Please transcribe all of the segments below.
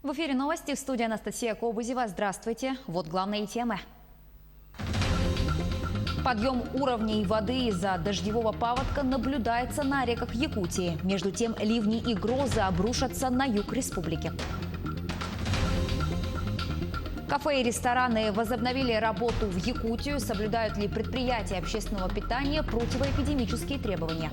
В эфире новости, в студии Анастасия Кобызева. Здравствуйте. Вот главные темы. Подъем уровней воды из-за дождевого паводка наблюдается на реках Якутии. Между тем, ливни и грозы обрушатся на юг республики. Кафе и рестораны возобновили работу в Якутию. Соблюдают ли предприятия общественного питания противоэпидемические требования?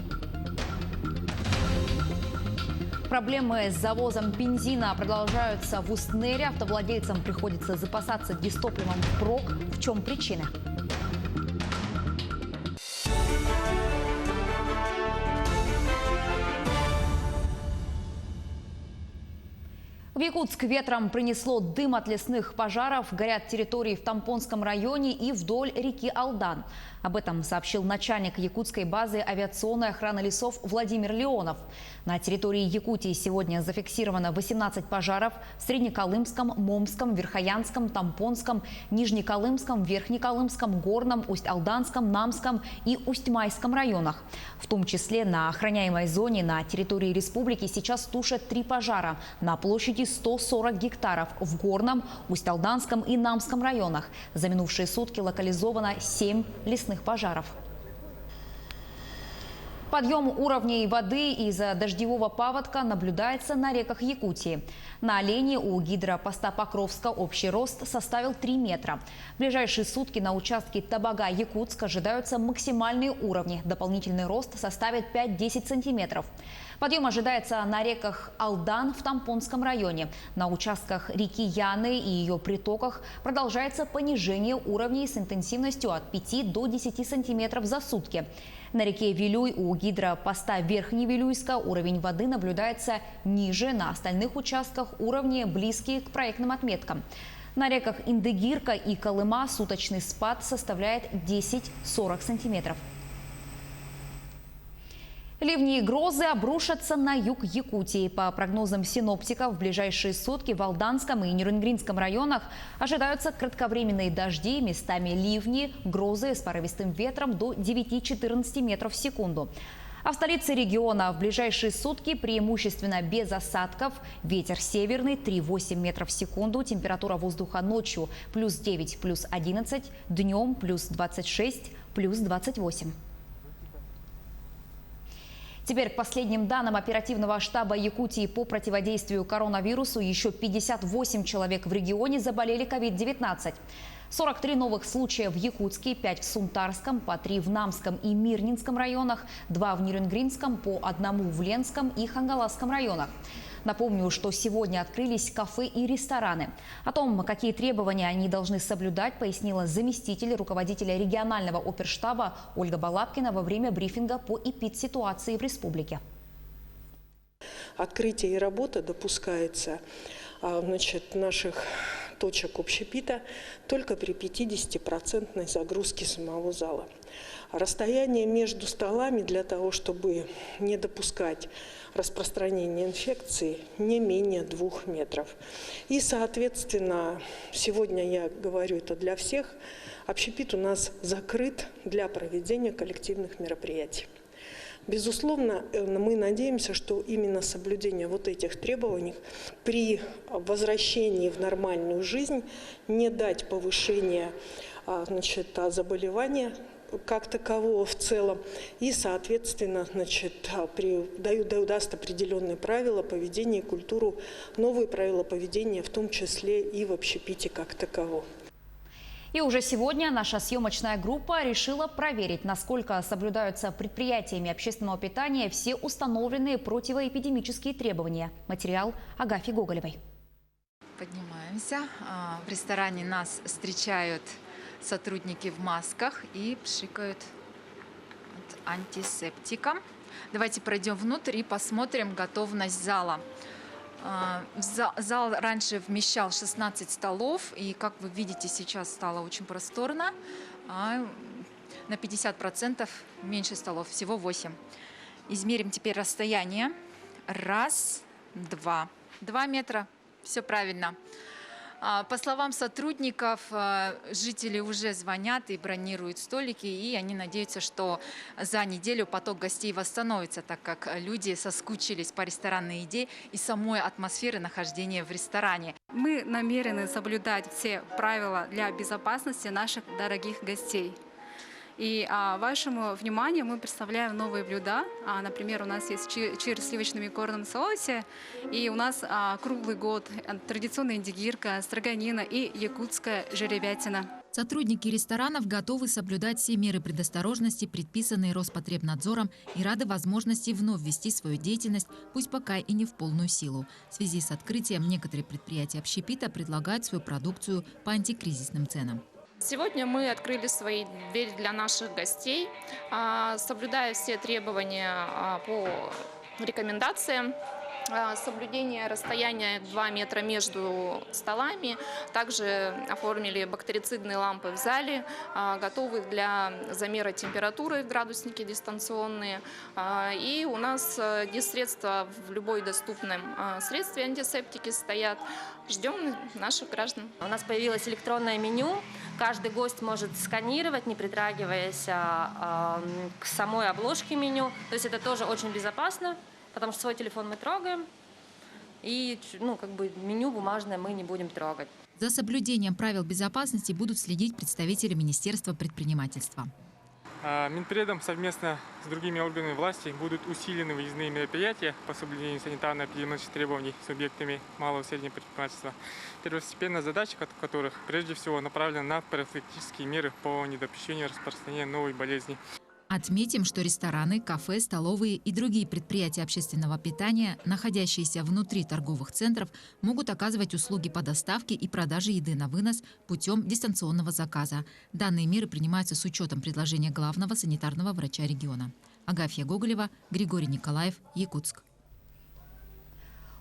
Проблемы с завозом бензина продолжаются в Устнере. Автовладельцам приходится запасаться дизтопливом впрок. В чем причина? В Якутск ветром принесло дым от лесных пожаров. Горят территории в Тампонском районе и вдоль реки Алдан. Об этом сообщил начальник якутской базы авиационной охраны лесов Владимир Леонов. На территории Якутии сегодня зафиксировано 18 пожаров в Среднеколымском, Момском, Верхоянском, Тампонском, Нижнеколымском, Верхнеколымском, Горном, Усть-Алданском, Намском и Усть-Майском районах. В том числе на охраняемой зоне на территории республики сейчас тушат 3 пожара на площади 140 гектаров в Горном, Усть-Алданском и Намском районах. За минувшие сутки локализовано 7 лесных пожаров. Подъем уровней воды из-за дождевого паводка наблюдается на реках Якутии. На Олене у гидропоста Покровска общий рост составил 3 метра. В ближайшие сутки на участке Табага-Якутск ожидаются максимальные уровни. Дополнительный рост составит 5-10 сантиметров. Подъем ожидается на реках Алдан в Тампонском районе. На участках реки Яны и ее притоках продолжается понижение уровней с интенсивностью от 5 до 10 сантиметров за сутки. На реке Вилюй у гидропоста Верхневилюйска уровень воды наблюдается ниже, на остальных участках уровни близкие к проектным отметкам. На реках Индыгирка и Колыма суточный спад составляет 10-40 сантиметров. Ливни и грозы обрушатся на юг Якутии. По прогнозам синоптиков, в ближайшие сутки в Алданском и Нерюнгринском районах ожидаются кратковременные дожди, местами ливни, грозы с порывистым ветром до 9-14 метров в секунду. А в столице региона в ближайшие сутки преимущественно без осадков. Ветер северный 3-8 метров в секунду. Температура воздуха ночью плюс 9, плюс 11, днем плюс 26, плюс 28. Теперь к последним данным оперативного штаба Якутии по противодействию коронавирусу. Еще 58 человек в регионе заболели COVID-19. 43 новых случая в Якутске, 5 в Сунтарском, по 3 в Намском и Мирнинском районах, 2 в Нерюнгринском, по 1 в Ленском и Хангаласском районах. Напомню, что сегодня открылись кафе и рестораны. О том, какие требования они должны соблюдать, пояснила заместитель руководителя регионального оперштаба Ольга Балабкина во время брифинга по эпидситуации в республике. Открытие и работа допускается наших точек общепита только при 50% загрузке самого зала. Расстояние между столами для того, чтобы не допускать распространения инфекции, не менее 2 метров. И, соответственно, сегодня я говорю это для всех, общепит у нас закрыт для проведения коллективных мероприятий. Безусловно, мы надеемся, что именно соблюдение вот этих требований при возвращении в нормальную жизнь не дать повышения заболевания как такового в целом. И, соответственно, даст определенные правила поведения и культуру, новые правила поведения, в том числе и в общепите как таковом. И уже сегодня наша съемочная группа решила проверить, насколько соблюдаются предприятиями общественного питания все установленные противоэпидемические требования. Материал Агафьи Гоголевой. Поднимаемся. В ресторане нас встречают сотрудники в масках и пшикают антисептиком. Давайте пройдем внутрь и посмотрим готовность зала. Зал раньше вмещал 16 столов, и, как вы видите, сейчас стало очень просторно. На 50% меньше столов, всего 8. Измерим теперь расстояние. 1, 2. 2 метра, все правильно. По словам сотрудников, жители уже звонят и бронируют столики, и они надеются, что за неделю поток гостей восстановится, так как люди соскучились по ресторанной еде и самой атмосфере нахождения в ресторане. Мы намерены соблюдать все правила для безопасности наших дорогих гостей. И вашему вниманию мы представляем новые блюда. Например, у нас есть чир с сливочным корном в соусе. И у нас круглый год традиционная индигирка, строганина и якутская жеребятина. Сотрудники ресторанов готовы соблюдать все меры предосторожности, предписанные Роспотребнадзором, и рады возможности вновь вести свою деятельность, пусть пока и не в полную силу. В связи с открытием некоторые предприятия общепита предлагают свою продукцию по антикризисным ценам. Сегодня мы открыли свои двери для наших гостей, соблюдая все требования по рекомендациям. Соблюдение расстояния 2 метра между столами. Также оформили бактерицидные лампы в зале, готовы для замера температуры, градусники дистанционные. И у нас средства в любой доступном средстве, антисептики стоят. Ждем наших граждан. У нас появилось электронное меню. Каждый гость может сканировать, не притрагиваясь к самой обложке меню. То есть это тоже очень безопасно, потому что свой телефон мы трогаем, и меню бумажное мы не будем трогать. За соблюдением правил безопасности будут следить представители Министерства предпринимательства. Минпредом совместно с другими органами власти будут усилены выездные мероприятия по соблюдению санитарно-эпидемиологических требований субъектами малого и среднего предпринимательства, первостепенная задача которых прежде всего направлена на профилактические меры по недопущению распространения новой болезни. Отметим, что рестораны, кафе, столовые и другие предприятия общественного питания, находящиеся внутри торговых центров, могут оказывать услуги по доставке и продаже еды на вынос путем дистанционного заказа. Данные меры принимаются с учетом предложения главного санитарного врача региона. Агафья Гоголева, Григорий Николаев, Якутск.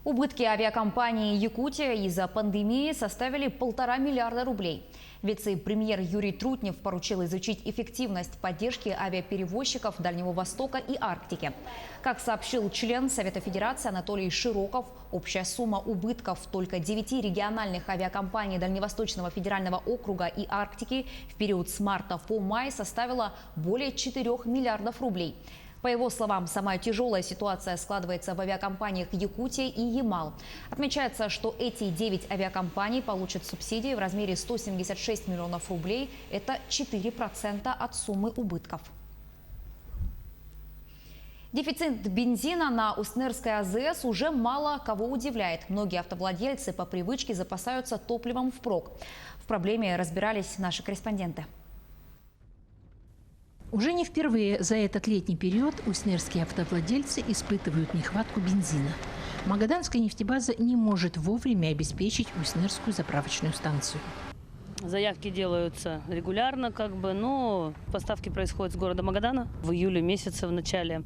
Убытки авиакомпании «Якутия» из-за пандемии составили 1,5 миллиарда рублей. Вице-премьер Юрий Трутнев поручил изучить эффективность поддержки авиаперевозчиков Дальнего Востока и Арктики. Как сообщил член Совета Федерации Анатолий Широков, общая сумма убытков только 9 региональных авиакомпаний Дальневосточного федерального округа и Арктики в период с марта по май составила более 4 миллиардов рублей. По его словам, самая тяжелая ситуация складывается в авиакомпаниях «Якутия» и «Ямал». Отмечается, что эти 9 авиакомпаний получат субсидии в размере 176 миллионов рублей. Это 4% от суммы убытков. Дефицит бензина на Устнерской АЗС уже мало кого удивляет. Многие автовладельцы по привычке запасаются топливом впрок. В проблеме разбирались наши корреспонденты. Уже не впервые за этот летний период устнерские автовладельцы испытывают нехватку бензина. Магаданская нефтебаза не может вовремя обеспечить Устнерскую заправочную станцию. Заявки делаются регулярно, но поставки происходят с города Магадана. В июле месяце в начале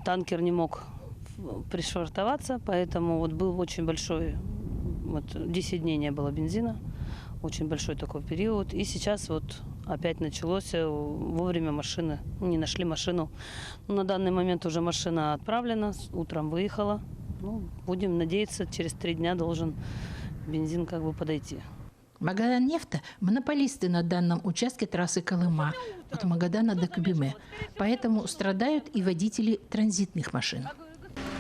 танкер не мог пришвартоваться, поэтому был очень большой, 10 дней не было бензина, очень большой такой период. И сейчас опять началось, вовремя машины, не нашли машину. На данный момент уже машина отправлена, утром выехала. Будем надеяться, через 3 дня должен бензин подойти. Магаданнефть – монополисты на данном участке трассы Колыма от Магадана до Кубиме. Поэтому страдают и водители транзитных машин.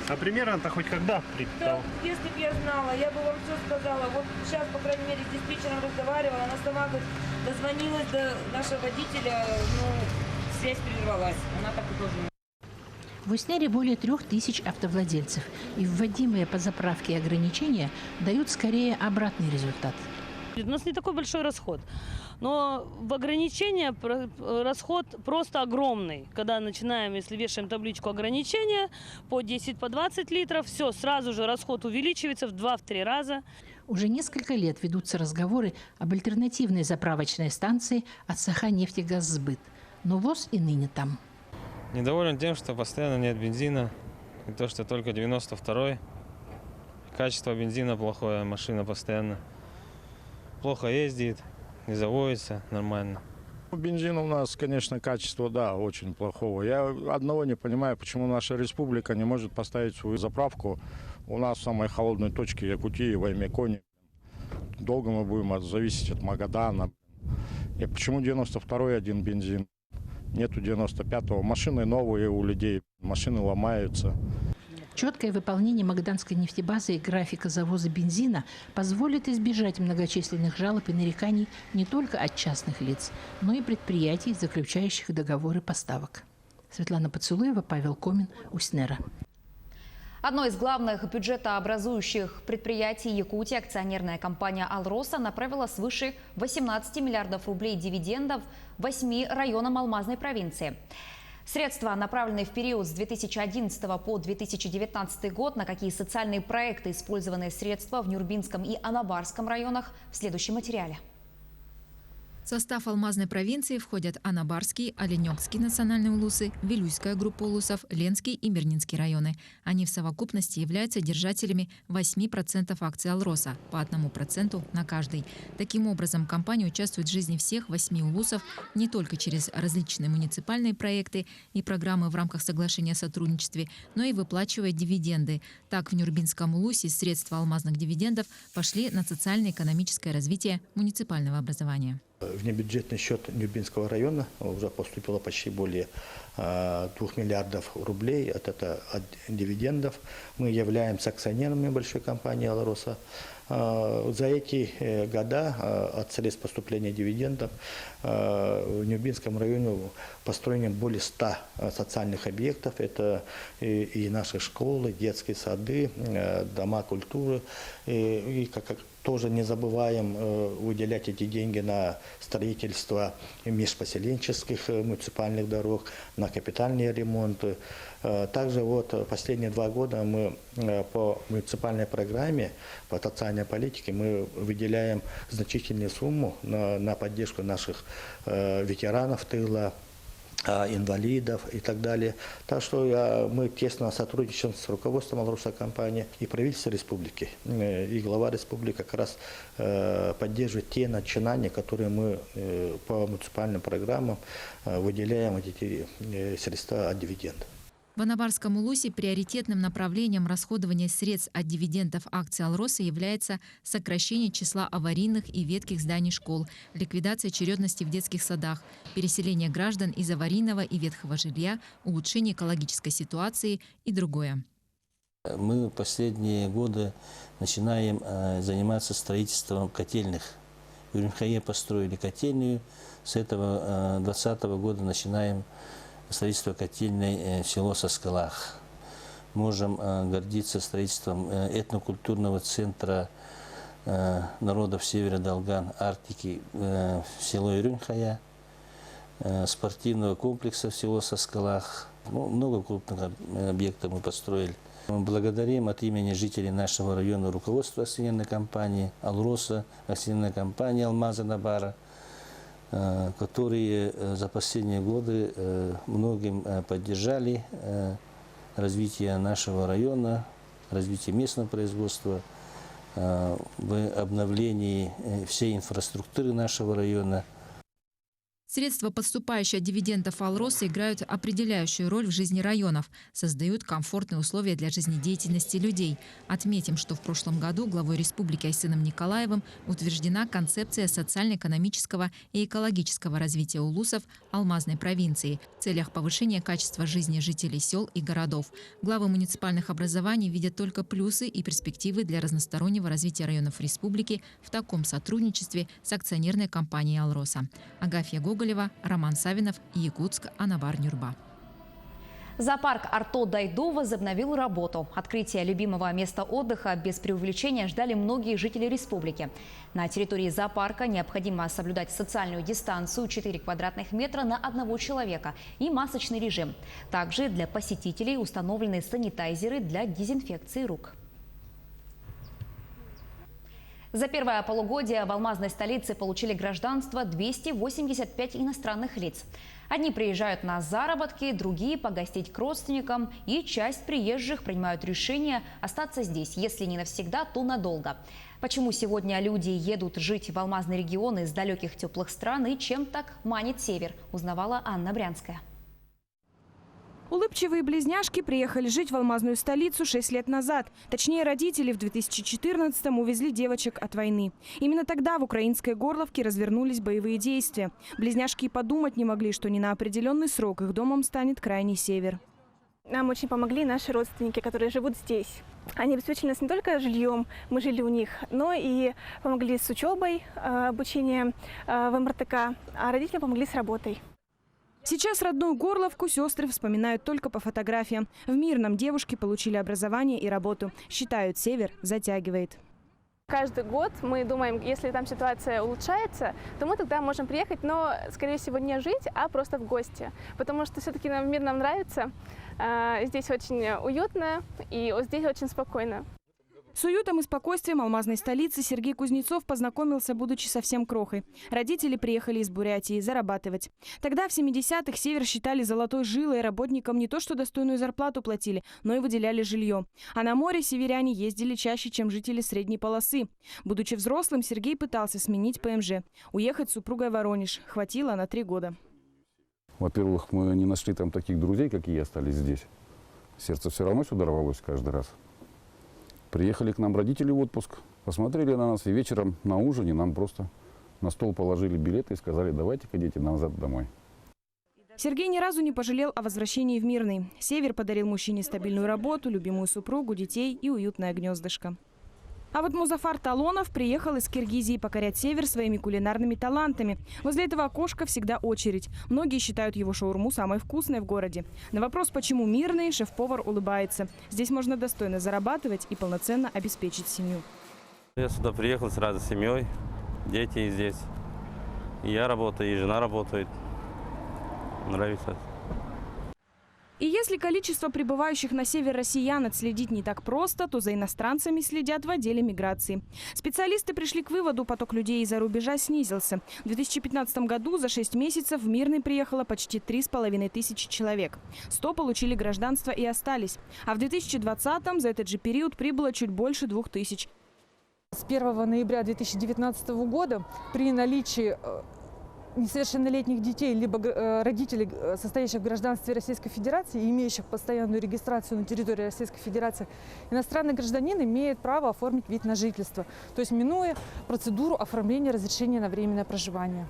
А примерно-то хоть когда прилетал? Если бы я знала, я бы вам все сказала. Вот сейчас, по крайней мере, с диспетчером разговаривала, она сама дозвонилась до нашего водителя, связь прервалась. Она так и тоже. В Устнере более 3000 автовладельцев, и вводимые по заправке ограничения дают скорее обратный результат. У нас не такой большой расход, но в ограничения расход просто огромный. Когда начинаем, если вешаем табличку ограничения по 10, по 20 литров, все, сразу же расход увеличивается в 2-3 раза. Уже несколько лет ведутся разговоры об альтернативной заправочной станции от Саханефтегазсбыт. Но ВОЗ и ныне там. Недоволен тем, что постоянно нет бензина, и то, что только 92-й. Качество бензина плохое, машина постоянно плохо ездит, не заводится нормально. Бензин у нас, конечно, качество, очень плохого. Я одного не понимаю, почему наша республика не может поставить свою заправку у нас в самой холодной точке Якутии, в Аймеконе. долго мы будем зависеть от Магадана. И почему 92-й один бензин? Нету 95-го. Машины новые у людей, машины ломаются. Четкое выполнение магаданской нефтебазы и графика завоза бензина позволит избежать многочисленных жалоб и нареканий не только от частных лиц, но и предприятий, заключающих договоры поставок. Светлана Поцелуева, Павел Комин, Уснера. Одно из главных бюджетообразующих предприятий Якутии, акционерная компания «Алроса», направила свыше 18 миллиардов рублей дивидендов 8 районам Алмазной провинции. Средства, направленные в период с 2011 по 2019 год, на какие социальные проекты использованные средства в Нюрбинском и Анабарском районах, в следующем материале. В состав Алмазной провинции входят Анабарский, Оленёкский национальные улусы, Вилюйская группа улусов, Ленский и Мирнинский районы. Они в совокупности являются держателями 8% акций «Алроса», по 1% на каждый. Таким образом, компания участвует в жизни всех 8 улусов не только через различные муниципальные проекты и программы в рамках соглашения о сотрудничестве, но и выплачивает дивиденды. Так, в Нюрбинском улусе средства алмазных дивидендов пошли на социально-экономическое развитие муниципального образования. Внебюджетный счет Нюрбинского района уже поступило почти более 2 миллиардов рублей от дивидендов. Мы являемся акционерами большой компании «Алроса». За эти года от средств поступления дивидендов в Нюрбинском районе построено более 100 социальных объектов. Это и наши школы, детские сады, дома культуры. И как тоже не забываем выделять эти деньги на строительство межпоселенческих муниципальных дорог, на капитальные ремонты. Также вот последние 2 года мы по муниципальной программе, по социальной политике, мы выделяем значительную сумму на поддержку наших ветеранов тыла, инвалидов и так далее. Так что мы тесно сотрудничаем с руководством «Алроса» компании и правительством республики. И глава республики как раз поддерживает те начинания, которые мы по муниципальным программам выделяем эти средства от дивидендов. В Анабарском улусе приоритетным направлением расходования средств от дивидендов акций «Алроса» является сокращение числа аварийных и ветхих зданий школ, ликвидация очередности в детских садах, переселение граждан из аварийного и ветхого жилья, улучшение экологической ситуации и другое. Мы в последние годы начинаем заниматься строительством котельных. В Юринхае построили котельную, с этого 2020 года начинаем строительство котельной в село Соскалах. Можем гордиться строительством этнокультурного центра народов Севера Долган, Арктики в село Юринхая, спортивного комплекса в село Соскалах. Много крупных объектов мы построили. Мы благодарим от имени жителей нашего района руководство акционерной компании «Алроса», акционерной компании «Алмаза Набара», которые за последние годы многим поддержали развитие нашего района, развитие местного производства, в обновлении всей инфраструктуры нашего района. Средства, поступающие от дивидендов «Алроса», играют определяющую роль в жизни районов, создают комфортные условия для жизнедеятельности людей. Отметим, что в прошлом году главой республики Айсеном Николаевым утверждена концепция социально-экономического и экологического развития улусов Алмазной провинции в целях повышения качества жизни жителей сел и городов. Главы муниципальных образований видят только плюсы и перспективы для разностороннего развития районов республики в таком сотрудничестве с акционерной компанией «Алроса». Агафья Гоголева, Роман Савинов, Якутск, Анабар, Нюрба. Зоопарк Арто-Дайду возобновил работу. Открытие любимого места отдыха без преувеличения ждали многие жители республики. На территории зоопарка необходимо соблюдать социальную дистанцию 4 квадратных метра на 1 человека и масочный режим. Также для посетителей установлены санитайзеры для дезинфекции рук. За первое полугодие в алмазной столице получили гражданство 285 иностранных лиц. Одни приезжают на заработки, другие погостить к родственникам, и часть приезжих принимают решение остаться здесь, если не навсегда, то надолго. Почему сегодня люди едут жить в алмазный регион из далеких теплых стран и чем так манит север, узнавала Анна Брянская. Улыбчивые близняшки приехали жить в алмазную столицу 6 лет назад. Точнее, родители в 2014-м увезли девочек от войны. Именно тогда в украинской Горловке развернулись боевые действия. Близняшки и подумать не могли, что не на определенный срок их домом станет крайний север. Нам очень помогли наши родственники, которые живут здесь. Они обеспечили нас не только жильем, мы жили у них, но и помогли с учебой, обучением в МРТК, а родители помогли с работой. Сейчас родную Горловку сестры вспоминают только по фотографиям. В Мирном девушки получили образование и работу. Считают, север затягивает. Каждый год мы думаем, если там ситуация улучшается, то мы тогда можем приехать, но, скорее всего, не жить, а просто в гости. Потому что все-таки нам Мирном нравится. Здесь очень уютно и здесь очень спокойно. С уютом и спокойствием алмазной столицы Сергей Кузнецов познакомился, будучи совсем крохой. Родители приехали из Бурятии зарабатывать. Тогда, в 70-х, север считали золотой жилой, работникам не то что достойную зарплату платили, но и выделяли жилье. А на море северяне ездили чаще, чем жители средней полосы. Будучи взрослым, Сергей пытался сменить ПМЖ. Уехать с супругой в Воронеж хватило на 3 года. Во-первых, мы не нашли там таких друзей, какие остались здесь. Сердце все равно сюда рвалось каждый раз. Приехали к нам родители в отпуск, посмотрели на нас, и вечером на ужине нам просто на стол положили билеты и сказали: давайте-ка, дети, назад домой. Сергей ни разу не пожалел о возвращении в Мирный. Север подарил мужчине стабильную работу, любимую супругу, детей и уютное гнездышко. А вот Музафар Талонов приехал из Киргизии покорять север своими кулинарными талантами. Возле этого окошка всегда очередь. Многие считают его шаурму самой вкусной в городе. На вопрос, почему Мирный, шеф-повар улыбается. Здесь можно достойно зарабатывать и полноценно обеспечить семью. Я сюда приехал сразу с семьей, дети здесь. И я работаю, и жена работает. Нравится. И если количество прибывающих на север россиян отследить не так просто, то за иностранцами следят в отделе миграции. Специалисты пришли к выводу, поток людей из-за рубежа снизился. В 2015 году за 6 месяцев в Мирный приехало почти 3500 человек. 100 получили гражданство и остались. А в 2020 за этот же период прибыло чуть больше 2000. С 1 ноября 2019 года при наличии несовершеннолетних детей, либо родителей, состоящих в гражданстве Российской Федерации и имеющих постоянную регистрацию на территории Российской Федерации, иностранный гражданин имеет право оформить вид на жительство, то есть минуя процедуру оформления разрешения на временное проживание.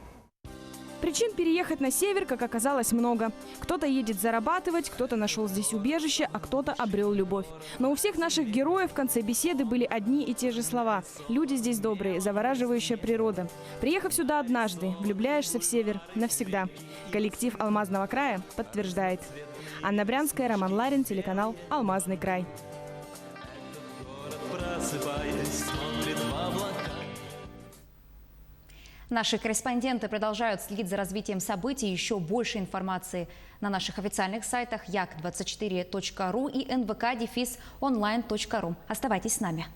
Причин переехать на север, как оказалось, много. Кто-то едет зарабатывать, кто-то нашел здесь убежище, а кто-то обрел любовь. Но у всех наших героев в конце беседы были одни и те же слова. Люди здесь добрые, завораживающая природа. Приехав сюда однажды, влюбляешься в север навсегда. Коллектив Алмазного края подтверждает. Анна Брянская, Роман Ларин, телеканал «Алмазный край». Наши корреспонденты продолжают следить за развитием событий. Еще больше информации на наших официальных сайтах як24.ру и nvk-online.ru. Оставайтесь с нами.